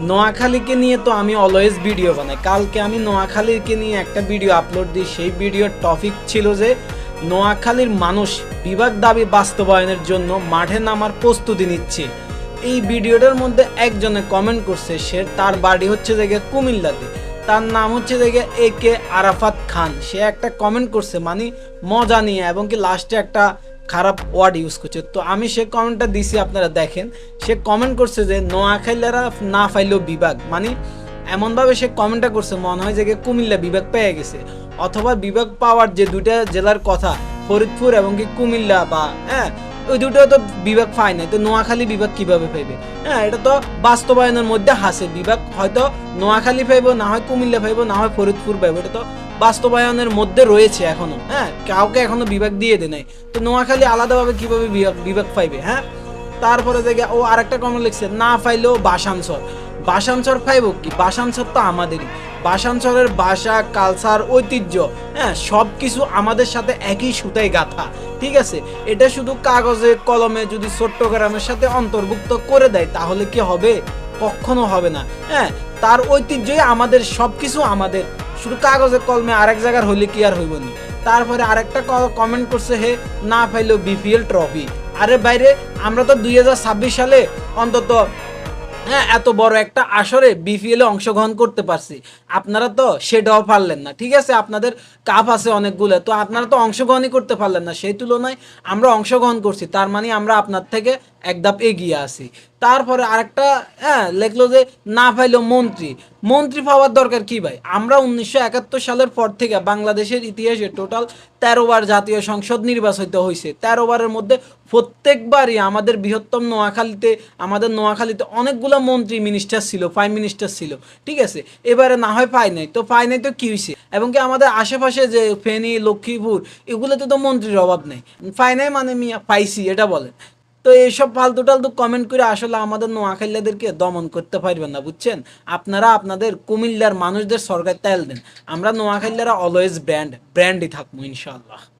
নোয়াখালীকে নিয়ে তো আমি অলওয়েজ ভিডিও বানাই। কালকে আমি নোয়াখালীকে নিয়ে একটা ভিডিও আপলোড দিই। সেই ভিডিওর টপিক ছিল যে নোয়াখালীর মানুষ বিভাগ দাবি বাস্তবায়নের জন্য মাঠে নামার প্রস্তুতি নিচ্ছে। এই ভিডিওটার মধ্যে একজনে কমেন্ট করছে, সে তার বাড়ি হচ্ছে জায়গায় কুমিল্লাতে, তার নাম হচ্ছে জায়গায় AK আরাফাত খান। সে একটা কমেন্ট করছে মানে মজা নিয়ে, এবং কি লাস্টে একটা খারাপ ওয়ার্ড ইউজ করছে। তো আমি সে কমেন্টটা দিছি, আপনারা দেখেন। সে কমেন্ট করছে যে নোয়াখালীরা না পাইলেও বিভাগ, মানে এমনভাবে সে কমেন্টটা করছে মনে হয় যে কুমিল্লা বিভাগ পেয়ে গেছে, অথবা বিভাগ পাওয়ার যে দুইটা জেলার কথা, ফরিদপুর এবং কি কুমিল্লা, বা ওই দুটো তো বিভাগ পায় নাই, তো নোয়াখালী বিভাগ কিভাবে পাইবে? এটা তো বাস্তবায়নের মধ্যে হাসে। বিভাগ হয়তো নোয়াখালী পাইব, না হয় কুমিল্লা পাইব, না হয় ফরিদপুর পাইব, এটা তো বাস্তবায়নের মধ্যে রয়েছে এখনো। কাউকে এখনো বিভাগ দিয়ে দেয় নাই, তো নোয়াখালী আলাদাভাবে কিভাবে বিভাগ পাইবে? তারপরে দেখে ও আরেকটা কমেন্ট লিখছে, না পাইলেও বাসানচর। বাসানচর পাইব কি? বাসানচর তো আমাদেরই। বাসানচরের ভাষা, কালচার, ঐতিহ্য, সব কিছু আমাদের সাথে একই সুতায় গাঁথা। ঠিক আছে, এটা শুধু কাগজে কলমে যদি চট্টগ্রামের সাথে অন্তর্ভুক্ত করে দেয় তাহলে কি হবে? কখনো হবে না। তার ঐতিহ্যই আমাদের, সব কিছু আমাদের। শুধু কাগজে কলমে আরেক জায়গার হইলে কি আর হইব নি? তারপরে আরেকটা কমেন্ট করছে, হে না পাইলেও BPL ট্রফি। আরে বাইরে, আমরা তো 2026 সালে অন্তত এত বড় একটা আসরে BPL এ অংশগ্রহণ করতে পারছি। আপনারা তো সেটাও পারলেন না। ঠিক আছে, আপনাদের কাপ আছে অনেকগুলো, তো আপনারা তো অংশগ্রহণই করতে পারলেন না। সেই তুলনায় আমরা অংশগ্রহণ করছি, তার মানে আমরা আপনার থেকে এক ধাপ এগিয়ে আছি। তারপরে আরেকটা লেখলো যে না পাইলেও মন্ত্রী পাওয়ার দরকার কি ভাই? আমরা 1971 সালের পর থেকে বাংলাদেশের ইতিহাসে টোটাল 13 বার জাতীয় সংসদ নির্বাচিত হয়েছে। 13 বারের মধ্যে প্রত্যেকবারই আমাদের বৃহত্তম নোয়াখালীতে অনেকগুলো মন্ত্রী মিনিস্টার ছিল, প্রাইম মিনিস্টার ছিল। ঠিক আছে, এবারে না হয় পাই নাই, তো পাই নাই তো কি হয়েছে? এবং কি আমাদের আশেপাশে যে ফেনী, লক্ষ্মীপুর, এগুলোতে তো মন্ত্রীর অভাব নেই। পাই নাই মানে মিয়া পাইছি, এটা বলেন। তো এইসব ফালতু টালতু কমেন্ট করে আসলে আমাদের নোয়াখালীদেরকে দমন করতে পারবেন না, বুঝছেন? আপনারা আপনাদের কুমিল্লার মানুষদের সরকার তেল দেন। আমরা নোয়াখালীরা অলওয়েজ ব্র্যান্ডই থাকবো ইনশাআল্লাহ।